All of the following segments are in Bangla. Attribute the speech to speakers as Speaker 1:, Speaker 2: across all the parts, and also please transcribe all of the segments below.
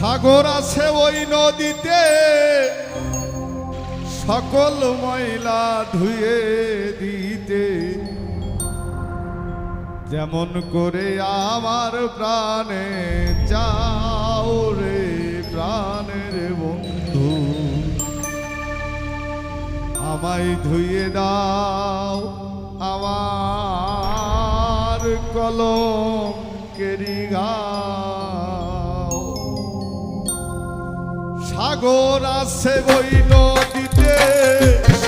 Speaker 1: সাগর আছে ওই নদীতে, সকল ময়লা ধুয়ে দিতে, যেমন করে আমার প্রাণে চাও রে প্রাণের বন্ধু, আমায় ধুয়ে দাও আমার কলঙ্কেরি গাও। সাগর আছে ওই নদীতে,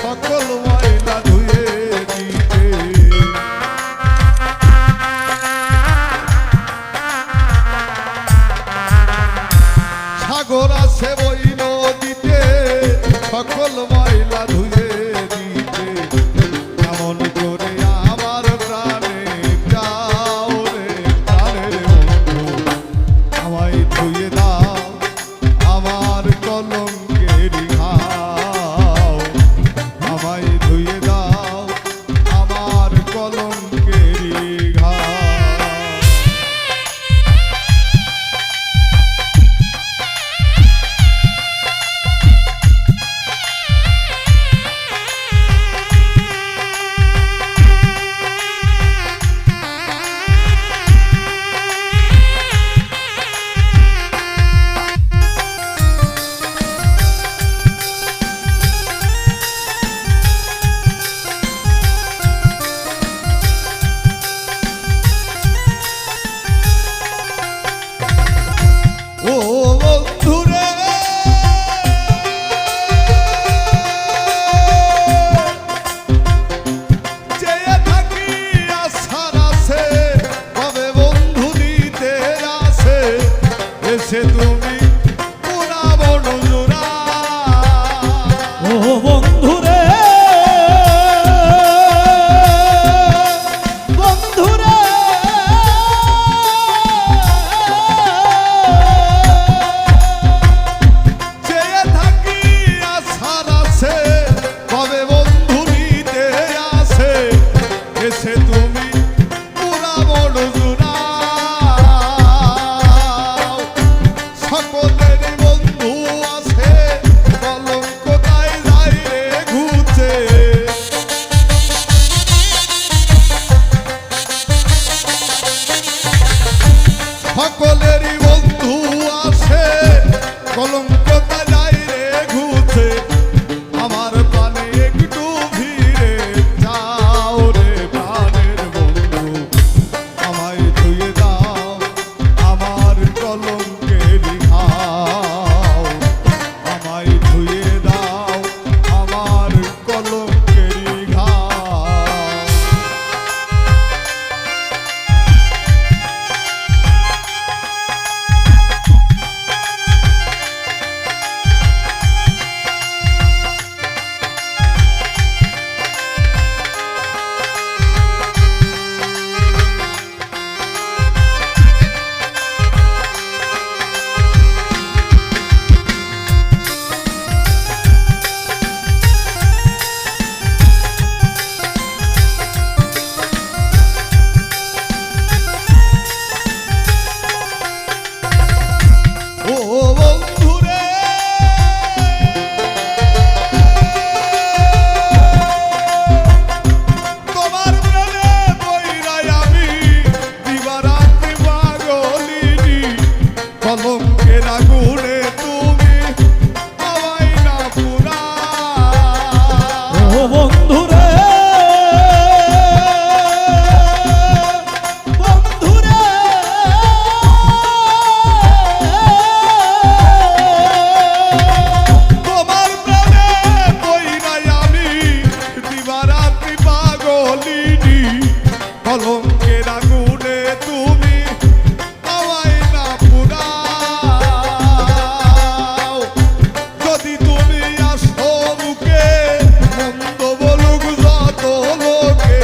Speaker 1: সকল ময়লা ধুয়ে দিতে, সাগর আছে ওই নদীতে, সকল ময়লা ধুয়ে দিতে, এমন করে আমার প্রাণে যাও রে প্রাণের বন্ধু, আমায় ধুয়ে দাও আমার কলঙ্কের ঘাও, আমায় ধুয়ে দাও আমার কলঙ্কের ঘাও। ও বন্ধুরে চেয়ে থাকি আশার আছে, কবে বন্ধু নিতে আসে, এসে তুমি পুরা বড় জোড়া।
Speaker 2: ও বন্ধুরে বন্ধুরে
Speaker 1: চেয়ে থাকি আশার আছে, কবে বন্ধু নিতে আসে, এসে তুমি পুরা বড় জোড়া। সকলের বন্ধু আছে, কলঙ্ক তাই যাই রে ঘুচে, সকলেরই বন্ধু আছে, কলঙ্ক তাই যাই রে ঘুচে, আমার প্রাণে একটু ভিড়ে যাও রে প্রাণের বন্ধু, আমায় ধুয়ে দাও আমার কলঙ্কের ঘাও, আমায় ধুয়ে দাও আমার কলঙ্কের ঘাও। ও বন্ধুরে তোমার প্রেমে বইরাই আমি দিবারাত্রি পাগলিনী, কলঙ্কের আগুনে তুমি আমায় না পুরাও।
Speaker 2: ও বন্ধুরে বন্ধুরে
Speaker 1: তোমার প্রেমে বইরাই আমি দিবারাত্রি পাগলিনী, কলঙ্কের আগুনে তুমি আমায় না পুরাও। যদি তুমি আসো বুকে, মন্দ বলুক যত লোকে,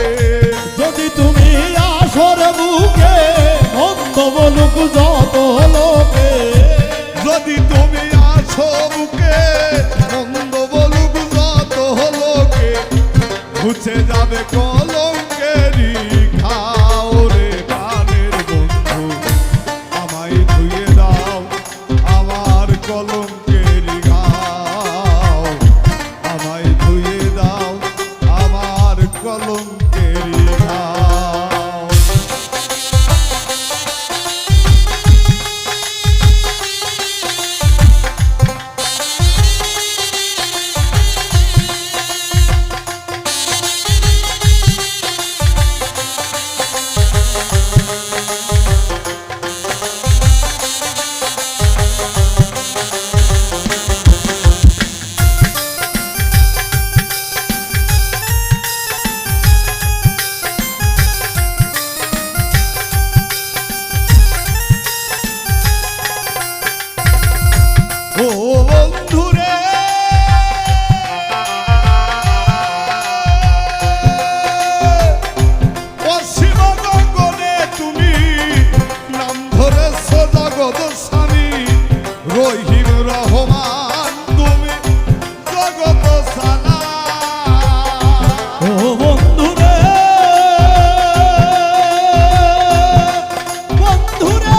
Speaker 2: যদি তুমি আসর বুকে মন্দ বলুক যত লোকে,
Speaker 1: যদি তুমি আসো বুকে, মন্দ বলুক যত লোকে, ঘুচে যাবে কলঙ্কেরি ঘাও রে প্রাণের বন্ধু, আমায় ধুয়ে দাও আমার স্বামী রহিম রহমান তুমি জগত সালা
Speaker 2: ও বন্ধুরে বন্ধুরে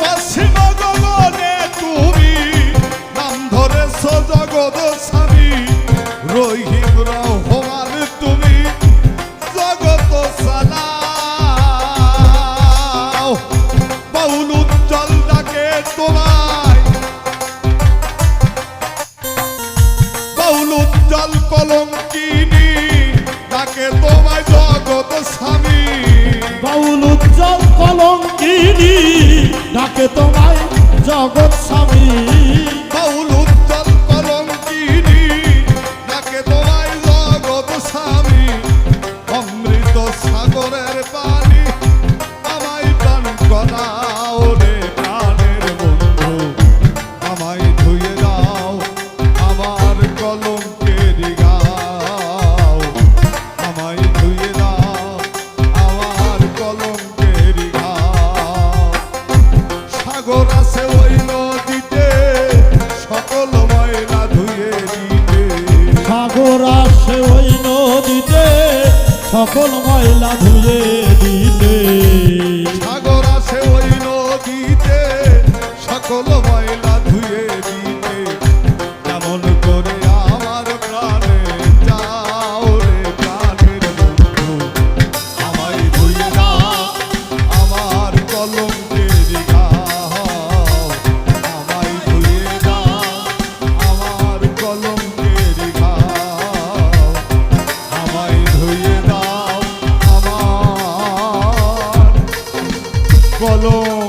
Speaker 1: অসীম গগনে তুমি নাম ধরেছ জগত স্বামী রহিম রহমান তুমি জগত চালাও বাউল উজ্জ্বল ডাকে তোমায় বাউল উজ্জ্বল কলঙ্কিনী ডাকে তোমায় জগত স্বামী
Speaker 2: বাউল উজ্জ্বল কলঙ্কিনী ডাকে তোমায় জগৎ স্বামী
Speaker 1: বাউল উজ্জ্বল কলঙ্কিনী ডাকে তোমায় জগত স্বামী অমৃত সাগরের পানি আমায় প্রাণ করাও রে প্রাণের বন্ধু আমায় ধুয়ে দাও আমার কলঙ্কের গাও আমায় ধুয়ে দাও আমার কলঙ্কের গাও সাগর আছে ওই নদীতে সকল ময়লা ধুয়ে দিতে
Speaker 2: সাগর আসে ওই নদীতে সকল ময়লা ধুয়ে দিতে
Speaker 1: সাগর আছে ওই নদীতে সকল ময়লা ধুয়ে দিতে কেমন করে আমার প্রাণে যাও রে প্রাণের বন্ধু আমায় ধুয়ে দাও আমার কলঙ্কের ঘাও আমায় ধুয়ে দাও আমার কলঙ্কের ঘাও আমায় ধুয়ে দাও আমার কলঙ্কের